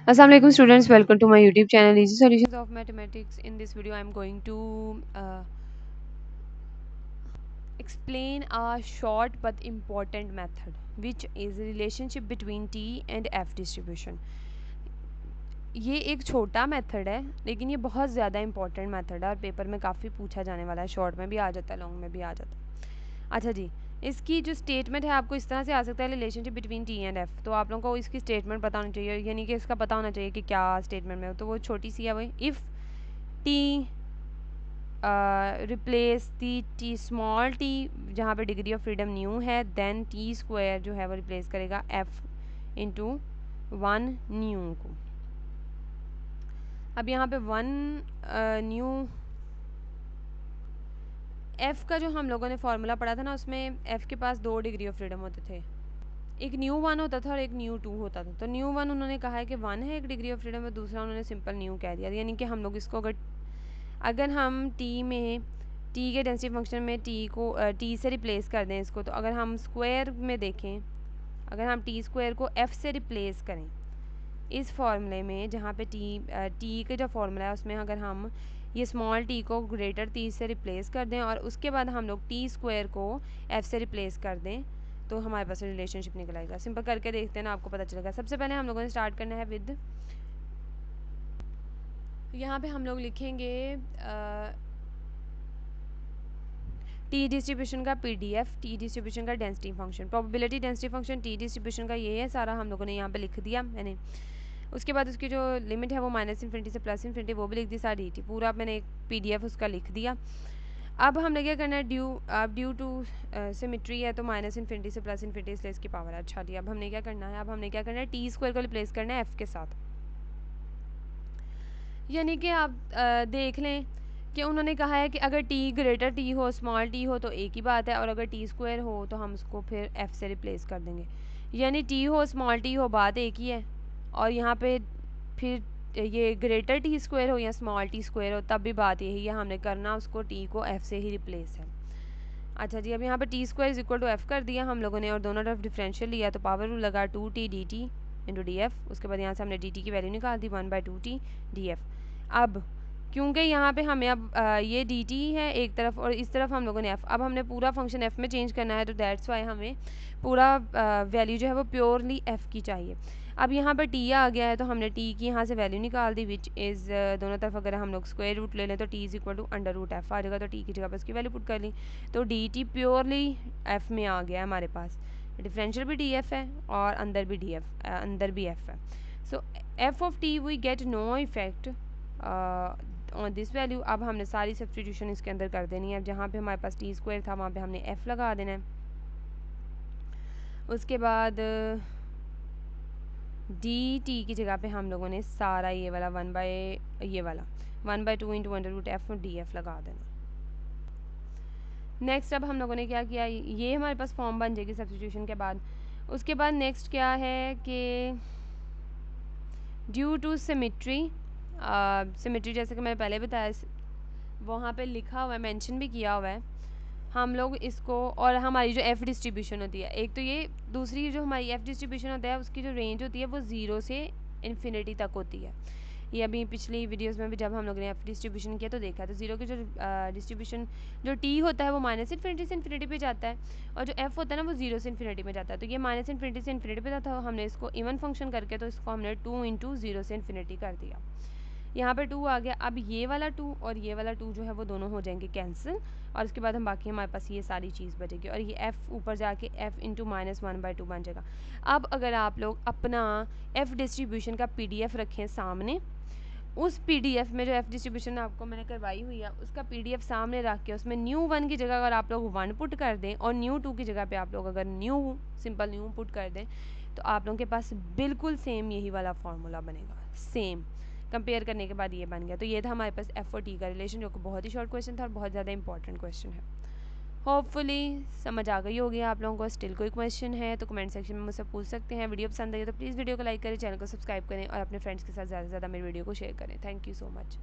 Assalamu alaikum students, welcome to my YouTube channel Easy Solutions of Mathematics. In this video I am going to explain a short but important method which is a relationship between T and F distribution. ये एक छोटा method है लेकिन ये बहुत ज़्यादा important method है और पेपर में काफ़ी पूछा जाने वाला है। शॉर्ट में भी आ जाता है, लॉन्ग में भी आ जाता है। अच्छा जी, इसकी जो स्टेटमेंट है आपको इस तरह से आ सकता है, relationship between T and F. तो आप लोगों को इसकी स्टेटमेंट पता होनी चाहिए, यानी कि इसका पता होना चाहिए कि क्या स्टेटमेंट में हो। तो वो छोटी सी है, वही if T replace T small T जहाँ पे डिग्री ऑफ फ्रीडम न्यू है, देन टी स्क्वायर जो है वो रिप्लेस करेगा एफ इंटू वन न्यू को। अब यहाँ पे वन न्यू एफ़ का जो हम लोगों ने फार्मूला पढ़ा था ना, उसमें एफ़ के पास दो डिग्री ऑफ फ्रीडम होते थे, एक न्यू वन होता था और एक न्यू टू होता था। तो न्यू वन उन्होंने कहा है कि वन है एक डिग्री ऑफ फ्रीडम, और दूसरा उन्होंने सिंपल न्यू कह दिया। यानी कि हम लोग इसको अगर हम टी में टी के डेंसिटी फंक्शन में टी को टी से रिप्लेस कर दें इसको, तो अगर हम स्क्वायर में देखें, अगर हम टी स्क्वायर को एफ़ से रिप्लेस करें इस फॉर्मूले में, जहाँ पे टी का जो फॉर्मूला है उसमें अगर हम ये स्मॉल टी को ग्रेटर टी से रिप्लेस कर दें और उसके बाद हम लोग टी स्क्वायर को एफ़ से रिप्लेस कर दें, तो हमारे पास रिलेशनशिप निकल आएगा। सिंपल करके देखते हैं ना, आपको पता चलेगा। सबसे पहले हम लोगों ने स्टार्ट करना है विद, यहाँ पे हम लोग लिखेंगे टी डिस्ट्रीब्यूशन का पीडीएफ, टी डिस्ट्रीब्यूशन का density function, probability density function T distribution का ये है सारा, हम लोगों ने यहाँ पे लिख दिया मैंने। उसके बाद उसकी जो लिमिट है वो माइनस इन्फिनिटी से प्लस इन्फिनिटी, वो भी लिख दी सारी टी, पूरा मैंने एक पीडीएफ उसका लिख दिया। अब हमने क्या करना है, ड्यू टू सिमेट्री है तो माइनस इन्फिनिटी से प्लस इन्फिनिटी, इसलिए इसकी पावर है। अच्छा जी, अब हमने क्या करना है, अब हमने क्या करना है, टी स्क्वायर को रिप्लेस करना है एफ़ के साथ। यानी कि आप देख लें कि उन्होंने कहा है कि अगर टी ग्रेटर टी हो, स्मॉल टी हो, तो एक ही बात है, और अगर टी स्क्वायर हो तो हम उसको फिर एफ़ से रिप्लेस कर देंगे। यानी टी हो स्मॉल टी हो, बात एक ही है। और यहाँ पे फिर ये ग्रेटर टी स्क्वायर हो या स्मॉल टी स्क्वायर हो, तब भी बात यही है, हमने करना उसको टी को एफ़ से ही रिप्लेस है। अच्छा जी, अब यहाँ पे T square is equal to F कर दिया हम लोगों ने, और दोनों तरफ डिफरेंशियल लिया तो पावर रूल लगा two T D T into D F. उसके बाद यहाँ से हमने डी टी की वैल्यू निकाल दी, one by two T D F. अब क्योंकि यहाँ पे हमें अब ये डी टी है एक तरफ और इस तरफ हम लोगों ने एफ़, अब हमने पूरा फंक्शन एफ़ में चेंज करना है, तो दैट्स वाई हमें पूरा वैल्यू जो है वो प्योरली एफ़ की चाहिए। अब यहाँ पर टी आ गया है तो हमने टी की यहाँ से वैल्यू निकाल दी, विच इज़ दोनों तरफ अगर हम लोग स्क्वायर रूट ले लें तो T is equal to under root F आ जाएगा, तो टी की जगह पर उसकी वैल्यू पुट कर ली, तो डी टी प्योरली एफ़ में आ गया है हमारे पास। डिफरेंशियल भी डी एफ़ है और अंदर भी डी एफ़, अंदर भी एफ़ है। So F of T we get no effect on this value. अब हमने सारी सब्सटीट्यूशन इसके अंदर कर देनी है। अब जहाँ पे हमारे पास टी स्क्वायर था वहाँ पे हमने एफ़ लगा देना है। उसके बाद डी टी की जगह पे हम लोगों ने सारा ये वाला one by two into under root F D F लगा देना। नेक्स्ट अब हम लोगों ने क्या किया, ये हमारे पास फॉर्म बन जाएगी सब्सटीट्यूशन के बाद। उसके बाद नेक्स्ट क्या है कि ड्यू टू सिमेट्री, सिमेट्री जैसे कि मैंने पहले बताया, वहाँ पे लिखा हुआ है, मेंशन भी किया हुआ है, हम लोग इसको, और हमारी जो एफ़ डिस्ट्रीब्यूशन होती है, एक तो ये, दूसरी जो हमारी एफ़ डिस्ट्रीब्यूशन होता है उसकी जो रेंज होती है वो ज़ीरो से इन्फिनिटी तक होती है। ये अभी पिछली वीडियोस में भी जब हम लोग ने एफ़ डिस्ट्रीब्यूशन किया तो देखा, तो ज़ीरो की जो डिस्ट्रीब्यूशन जो टी होता है वो माइनस इन्फिनिटी से इन्फिनिटी पे जाता है, और जो एफ़ होता है ना वो ज़ीरो से इन्फिनिटी में जाता है। तो ये माइनस इन्फिनिटी से इन्फिनिटी पे जाता है, हमने इसको इवन फंक्शन करके तो इसको हमने टू इंटू ज़ीरो से इन्फिनिटी कर दिया। यहाँ पे टू आ गया। अब ये वाला टू और ये वाला टू जो है वो दोनों हो जाएंगे कैंसिल, और उसके बाद हम बाकी हमारे पास ये सारी चीज़ बचेगी, और ये एफ़ ऊपर जाके F into minus one by to बन जाएगा। अब अगर आप लोग अपना एफ़ डिस्ट्रीब्यूशन का पीडीएफ रखें सामने, उस पीडीएफ में जो एफ़ डिस्ट्रीब्यूशन आपको मैंने करवाई हुई है उसका पीडीएफ सामने रख के उसमें न्यू वन की जगह अगर आप लोग वन पुट कर दें और न्यू टू की जगह पे आप लोग अगर सिंपल न्यू पुट कर दें, तो आप लोगों के पास बिल्कुल सेम यही वाला फार्मूला बनेगा। सेम कंपेयर करने के बाद ये बन गया। तो ये था हमारे पास एफ और टी का रिलेशन, जो कि बहुत ही शॉर्ट क्वेश्चन था और बहुत ज़्यादा इंपॉर्टेंट क्वेश्चन है। होपफुली समझ आ गई होगी आप लोगों को। स्टिल कोई क्वेश्चन है तो कमेंट सेक्शन में मुझसे पूछ सकते हैं। वीडियो पसंद आई तो प्लीज़ वीडियो को लाइक करें, चैनल को सब्सक्राइब करें और अपने फ्रेंड्स के साथ ज़्यादा से ज़्यादा मेरी वीडियो को शेयर करें। Thank you so much.